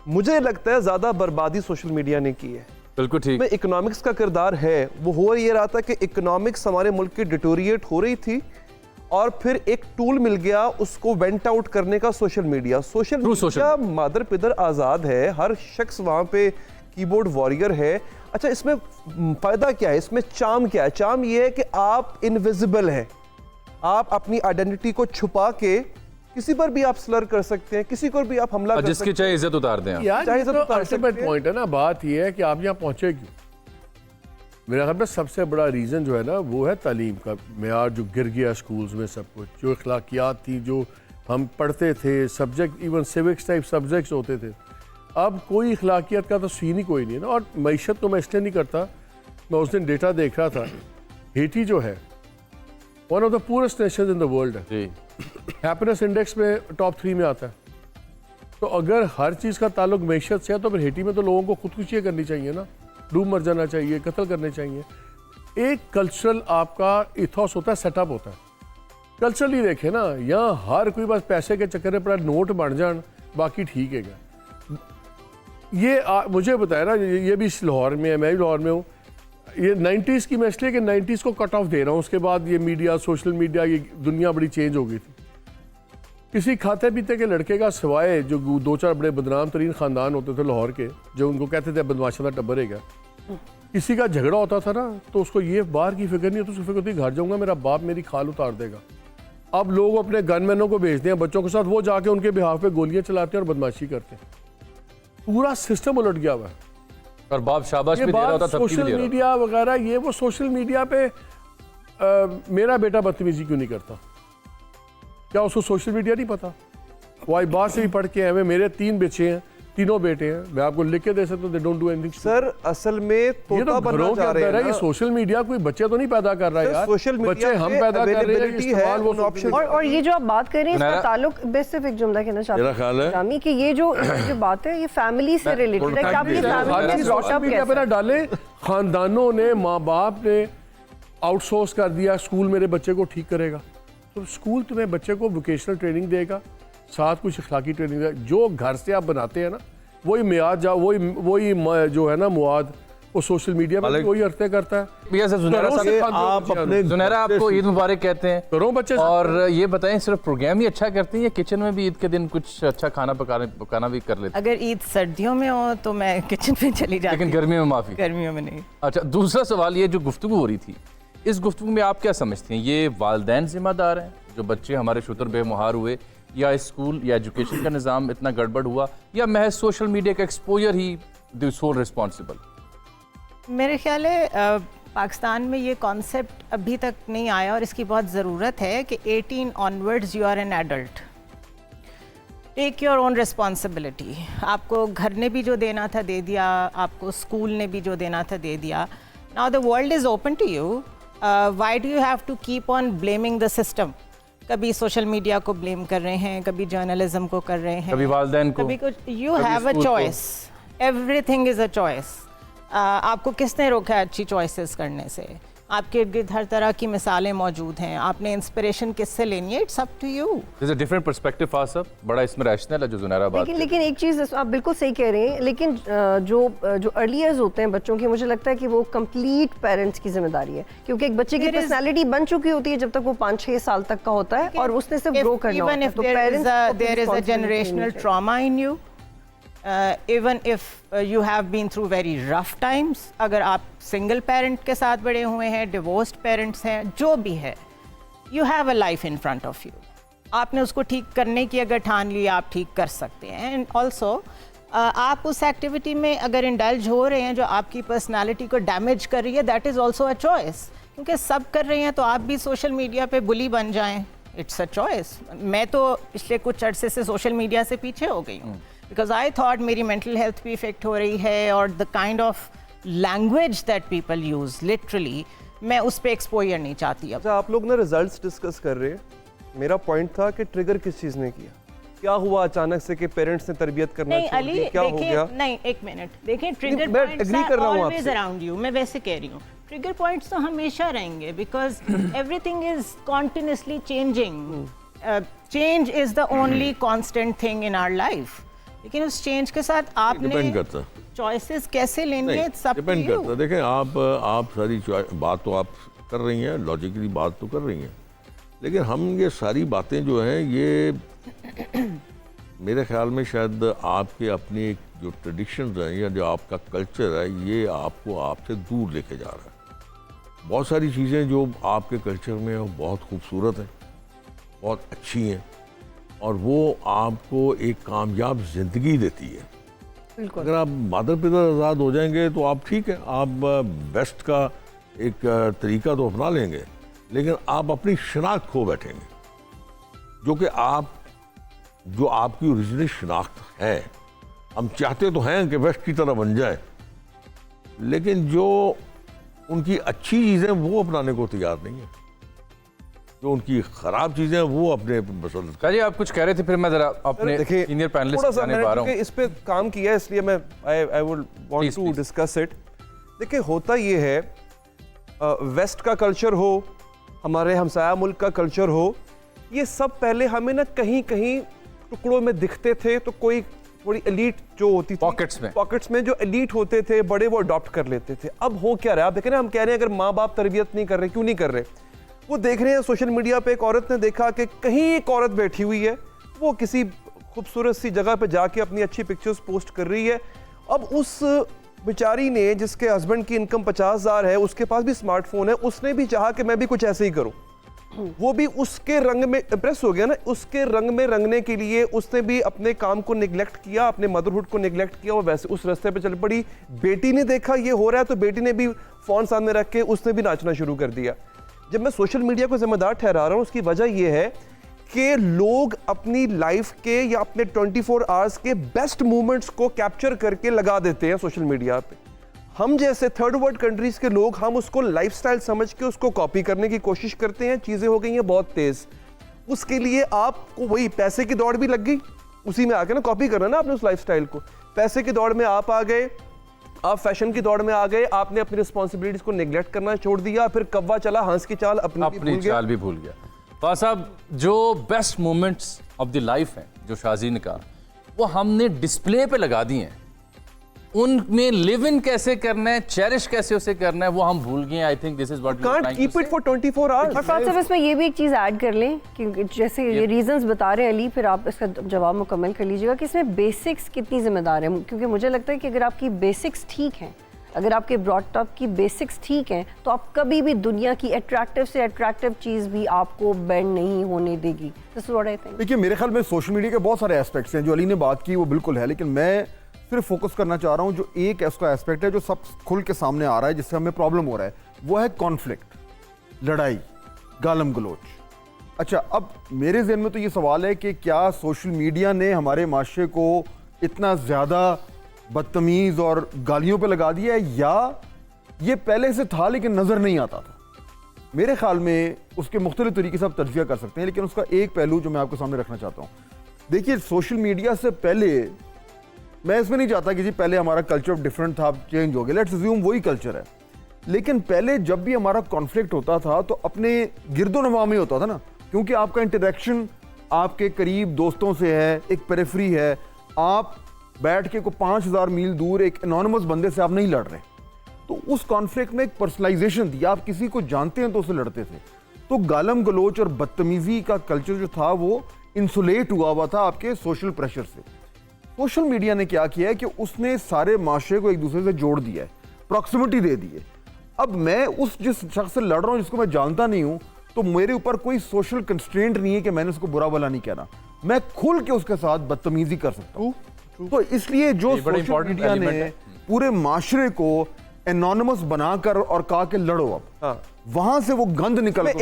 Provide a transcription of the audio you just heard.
मुझे लगता है ज़्यादा बर्बादी सोशल मीडिया ने की है। बिल्कुल ठीक। में इकोनॉमिक्स का किरदार है, वो हो ये रहा था कि इकोनॉमिक्स हमारे मुल्क की डिटोरिएट हो रही थी और फिर एक टूल मिल गया उसको वेंट आउट करने का, सोशल मीडिया। सोशल मीडिया मादर पिदर आज़ाद है, हर शख्स वहाँ पे कीबोर्ड वॉरियर है। अच्छा, इसमें फ़ायदा क्या है, इसमें चार्म क्या है? चार्म ये है कि आप इनविजिबल हैं, आप अपनी आइडेंटिटी को छुपा के किसी पर भी आप स्लर कर सकते हैं, किसी पर भी आप हमला कर सकते हैं, जिसकी चाहे इज्जत उतार दें। चाहे इज्जत उतार सकते हैं। पॉइंट है ना, बात ये है कि आप यहाँ पहुँचे क्यों। मेरा ख्याल में सबसे बड़ा रीज़न जो है ना वो है तालीम का मेयार जो गिर गया स्कूल्स में। सब कुछ जो अखलाकियात थी, जो हम पढ़ते थे, subject even civics type subjects होते थे, अब कोई अखलाकियात का तो सीन ही कोई नहीं है ना। और मईशत तो मैं इसलिए नहीं करता, मैं उस दिन डेटा देख रहा था, हेटी जो है one of the purest nation in the world है, हैप्पीनेस इंडेक्स में टॉप 3 में आता है। तो अगर हर चीज़ का ताल्लुक मईशत से है तो फिर हेटी में तो लोगों को खुदकुशियाँ करनी चाहिए ना, डूब मर जाना चाहिए, कत्ल करने चाहिए। एक कल्चरल आपका इथॉस होता है, सेटअप होता है। कल्चरली देखें ना, यहाँ हर कोई बस पैसे के चक्कर में पड़ा नोट बन जान, बाकी ठीक है क्या। ये मुझे बताया ना, ये भी लाहौर में है, मैं भी लाहौर में हूँ। ये 90s की मैं इसलिए कि 90s को कट ऑफ दे रहा हूँ, उसके बाद ये मीडिया, सोशल मीडिया, ये दुनिया बड़ी चेंज हो गई थी। किसी खाते पीते के लड़के का सिवाय जो 2-4 बड़े बदनाम तरीन ख़ानदान होते थे लाहौर के, जो उनको कहते थे बदमाशा का टब्बर है, किसी का झगड़ा होता था ना तो उसको ये बाहर की फिक्र नहीं होती, उसको फिक्र होती घर जाऊँगा मेरा बाप मेरी खाल उतार देगा। अब लोग अपने गनमैनों को भेजते हैं बच्चों के साथ, वो जाके उनके बिहाफ पे गोलियाँ चलाते हैं और बदमाशी करते हैं। पूरा सिस्टम उलट गया हुआ है। और बाप शाबाश भी दे रहा होता, सोशल मीडिया वगैरह, ये वो सोशल मीडिया पे मेरा बेटा बदतमीजी क्यों नहीं करता? क्या उसको सोशल मीडिया नहीं पता? वो आई बात से भी पढ़ के आए। मेरे 3 बच्चे हैं, तीनों बेटे हैं, मैं आपको लिख के दे सकता हूँ, they don't do anything. Sir असल में ये तो घरों के अंदर है, ये सोशल मीडिया कोई बच्चे तो नहीं पैदा कर रहा है यार, सोशल बच्चे हम पैदा कर रहे हैं, इस्तेमाल वो ऑप्शन। और ये जो आप बात कर रहे हैं इसका ताल्लुक, बस सिर्फ एक जुमला कहना चाहती हूँ कि ये जो बात है ये फैमिली से रिलेटेड है। क्या आप ये फैमिली सोशल मीडिया पे ना डालें, खानदानों ने, माँ बाप ने आउटसोर्स कर दिया, स्कूल मेरे बच्चे को ठीक करेगा। तो स्कूल तुम्हें बच्चे को वोकेशनल ट्रेनिंग देगा, साथ कुछ अखलाकी ट्रेनिंग देगा। जो घर से आप बनाते हैं ना वही मियाद जा, वही जो है ना मुआद, वो सोशल मीडिया में वही अर्थे करता है। जुनैरा आपको ईद मुबारक कहते हैं करो बच्चे। और ये बताएं, सिर्फ प्रोग्राम ही अच्छा करती हैं या किचन में भी ईद के दिन कुछ अच्छा खाना पकाना भी कर लेते हैं? अगर ईद सर्दियों में हो तो मैं किचन में चली जाती, लेकिन गर्मियों में माफी? गर्मियों में नहीं। अच्छा, दूसरा सवाल, ये जो गुफ्तगू हो रही थी, इस गुफ्तगू में आप क्या समझती हैं? ये वालिदैन जिम्मेदार हैं जो बच्चे हमारे शुतर बेमुहार हुए, या स्कूल या एजुकेशन का निज़ाम इतना गड़बड़ हुआ, या महज सोशल मीडिया का एक्सपोजर ही द सोल रिस्पॉन्सिबल? मेरे ख्याल है पाकिस्तान में ये कॉन्सेप्ट अभी तक नहीं आया और इसकी बहुत ज़रूरत है कि 18 onwards you are an adult, take your own responsibility. आपको घर ने भी जो देना था दे दिया, आपको स्कूल ने भी जो देना था दे दिया। Now the world is open to you, why do you have to keep on blaming the system? कभी सोशल मीडिया को ब्लेम कर रहे हैं, कभी जर्नलिज्म को कर रहे हैं, कभी वालिदैन को, कभी कुछ। You have a choice, everything is a choice. आपको किसने रोका है अच्छी चॉइसेस करने से? आपके इर्द गिर्द हर तरह की मिसालें मौजूद हैं, आपने इंस्पिरेशन किससे लेनी है? It's up to you. This is a different perspective for सब, बड़ा इसमें रैशनल है जो जुनैरा बात। लेकिन एक चीज़ आप बिल्कुल सही कह रहे हैं, लेकिन जो अर्ली ईयर्स होते हैं बच्चों के, मुझे लगता है कि वो कंप्लीट पेरेंट्स की जिम्मेदारी है, क्योंकि एक बच्चे की पर्सनैलिटी बन चुकी होती है जब तक वो 5-6 साल तक का होता है और उसने सिर्फ ग्रो करना होता है। तो there is a generational trauma in you, even if you have been through very rough times, अगर आप सिंगल पेरेंट के साथ बड़े हुए हैं, डिवोर्स्ड पेरेंट्स हैं, जो भी है, you have a life in front of you. आपने उसको ठीक करने की अगर ठान ली, आप ठीक कर सकते हैं। एंड ऑल्सो आप उस एक्टिविटी में अगर इंडल्ज हो रहे हैं जो आपकी पर्सनालिटी को डैमेज कर रही है, that is also a choice. क्योंकि सब कर रहे हैं तो आप भी सोशल मीडिया पे बुली बन जाएं, इट्स अ चॉइस। मैं तो पिछले कुछ अरसे से सोशल मीडिया से पीछे हो गई हूँ, बिकॉज आई थॉट मेरी मेंटल हेल्थ भी इफेक्ट हो रही है, और the kind of language that people use literally, मैं उस पर एक्सपोजर नहीं चाहती। अब आप लोग ना रिजल्ट्स डिस्कस कर रहे हैं, मेरा पॉइंट था कि ट्रिगर किस चीज़ ने किया, क्या हुआ अचानक से कि पेरेंट्स ने तरबियत करना छोड़ दी, क्या हो गया? नहीं, एक मिनट देखें, trigger points are always around you. मैं वैसे कह रही हूँ, ट्रिगर पॉइंट्स तो हमेशा रहेंगे, because everything is continuously changing. Change is the only constant thing in our life. लेकिन उस चेंज के साथ आपने डिपेंड करता है। चॉइसेस कैसे लेनी है, नहीं, सब डिपेंड करता है। देखें, आप सारी बात तो आप कर रही हैं, लॉजिकली बात तो कर रही हैं, लेकिन हम ये सारी बातें जो हैं ये मेरे ख्याल में शायद आपके अपनी एक जो ट्रेडिशंस हैं या जो आपका कल्चर है, ये आपको आपसे दूर लेके जा रहा है। बहुत सारी चीज़ें जो आपके कल्चर में हैं वो बहुत खूबसूरत हैं, बहुत अच्छी हैं, और वो आपको एक कामयाब ज़िंदगी देती है। बिल्कुल। अगर आप मादर पिता आज़ाद हो जाएंगे तो आप ठीक है, आप बेस्ट का एक तरीका तो अपना लेंगे, लेकिन आप अपनी शनाख्त खो बैठेंगे, जो आपकी ओरिजिनल शनाख्त है। हम चाहते तो हैं कि वेस्ट की तरह बन जाए, लेकिन जो उनकी अच्छी चीज़ें वो अपनाने को तैयार नहीं है, जो उनकी खराब चीज़ें वो अपने पसंद। काजी आप कुछ कह रहे थे, फिर मैं जरा अपने देखिए, सीनियर थोड़ा पैनलिस्ट सा जाने मैंने पा रहा क्योंकि हूँ। इस पे काम किया है, इसलिए मैं I would want Please, to please. Discuss इट। देखिए, होता ये है, वेस्ट का कल्चर हो, हमारे हमसाया मुल्क का कल्चर हो, ये सब पहले हमें ना कहीं कहीं टुकड़ों में दिखते थे, तो कोई थोड़ी एलीट जो होती थी पॉकेट्स में जो एलीट होते थे बड़े, वो अडॉप्ट कर लेते थे। अब हो क्या रहा है, आप देखें ना, हम कह रहे हैं अगर माँ बाप तरबियत नहीं कर रहे, क्यों नहीं कर रहे? वो देख रहे हैं सोशल मीडिया पे, एक औरत ने देखा कि कहीं एक औरत बैठी हुई है, वो किसी खूबसूरत सी जगह पे जाके अपनी अच्छी पिक्चर्स पोस्ट कर रही है। अब उस बेचारी ने, जिसके हस्बैंड की इनकम 50,000 है, उसके पास भी स्मार्टफोन है, उसने भी चाहा कि मैं भी कुछ ऐसे ही करूं। वो भी उसके रंग में इम्प्रेस हो गया ना, उसके रंग में रंगने के लिए उसने भी अपने काम को निगलेक्ट किया, अपने मदरहुड को निगलेक्ट किया, और वैसे उस रास्ते पे चल पड़ी। बेटी ने देखा ये हो रहा है, तो बेटी ने भी फोन सामने रख के उसने भी नाचना शुरू कर दिया। जब मैं सोशल मीडिया को जिम्मेदार ठहरा रहा हूँ, उसकी वजह यह है कि लोग अपनी लाइफ के या अपने 24 आवर्स के बेस्ट मोमेंट्स को कैप्चर करके लगा देते हैं सोशल मीडिया पे। हम जैसे थर्ड वर्ल्ड कंट्रीज के लोग, हम उसको लाइफस्टाइल समझ के उसको कॉपी करने की कोशिश करते हैं। चीज़ें हो गई हैं बहुत तेज़, उसके लिए आपको वही पैसे की दौड़ भी लग गई, उसी में आके ना कॉपी करना ना आपने उस लाइफस्टाइल को। पैसे की दौड़ में आप आ गए, आप फैशन की दौड़ में आ गए, आपने अपनी रिस्पॉन्सिबिलिटीज को नेग्लेक्ट करना छोड़ दिया, फिर कव्वा चला हंस की चाल अपनी चाल भी भूल गया। फाज साहब, जो best moments of the life हैं, जो शाजी ने कहा, वो हमने डिस्प्ले पे लगा दिए हैं। उनमें लिव इन कैसे करना है, चेरिश कैसे उसे करना है, वो हम भूल गए। I think this is what we can't keep it for 24 hours. और फाद साहब, इसमें ये भी एक चीज़ ऐड कर लें, क्योंकि जैसे ये रीजंस बता रहे हैं अली, फिर आप इसका जवाब मुकम्मल कर लीजिएगा कि इसमें बेसिक्स कितनी जिम्मेदार है। क्योंकि मुझे लगता है कि अगर आपकी बेसिक्स ठीक हैं, अगर आपके ब्रॉडअप की बेसिक्स ठीक हैं, तो आप कभी भी दुनिया की अट्रैक्टिव से अट्रैक्टिव चीज़ भी आपको बेंड नहीं होने देगी। This is what I think. देखिए, मेरे ख्याल में सोशल मीडिया के बहुत सारे एस्पेक्ट्स हैं, जो अली ने बात की वो बिल्कुल है, लेकिन मैं सिर्फ फोकस करना चाह रहा हूं जो एक उसका एस्पेक्ट है जो सब खुल के सामने आ रहा है, जिससे हमें प्रॉब्लम हो रहा है, वो है कॉन्फ्लिक्ट, लड़ाई, गालम गलोच। अच्छा, अब मेरे जहन में तो ये सवाल है कि क्या सोशल मीडिया ने हमारे माशरे को इतना ज़्यादा बदतमीज़ और गालियों पे लगा दिया है, या ये पहले से था लेकिन नज़र नहीं आता था? मेरे ख्याल में उसके मुख्तलिफ तरीके से आप तज्ज़िया कर सकते हैं, लेकिन उसका एक पहलू जो मैं आपके सामने रखना चाहता हूँ। देखिए, सोशल मीडिया से पहले, मैं इसमें नहीं चाहता कि जी पहले हमारा कल्चर डिफरेंट था, चेंज हो गया, लेट्स अज्यूम वही कल्चर है, लेकिन पहले जब भी हमारा कॉन्फ्लिक्ट होता था तो अपने गिरदो नवा में होता था ना, क्योंकि आपका इंटरेक्शन आपके करीब दोस्तों से है, एक पेरिफेरी है, आप बैठ के को 5000 मील दूर एक एनोनिमस बंदे से आप नहीं लड़ रहे, तो उस कॉन्फ्लिक्ट में एक पर्सनलाइजेशन थी, आप किसी को जानते हैं तो उससे लड़ते थे। तो गालम गलोच और बदतमीजी का कल्चर जो था वो इंसुलेट हुआ था आपके सोशल प्रेशर से। सोशल मीडिया ने क्या किया है कि उसने सारे माशरे को एक दूसरे से जोड़ दिया है, प्रॉक्सिमिटी दे दी है। अब मैं उस जिस शख्स से लड़ रहा हूं जिसको मैं जानता नहीं हूं, तो मेरे ऊपर कोई सोशल कंस्ट्रेंट नहीं है कि मैंने उसको बुरा भला नहीं कहना, मैं खुल के उसके साथ बदतमीजी कर सकता हूं। तो इसलिए जो सोशल मीडिया ने पूरे माशरे को एनोनिमस बनाकर और कहा कि लड़ो, अब वहां से वो गंद निकल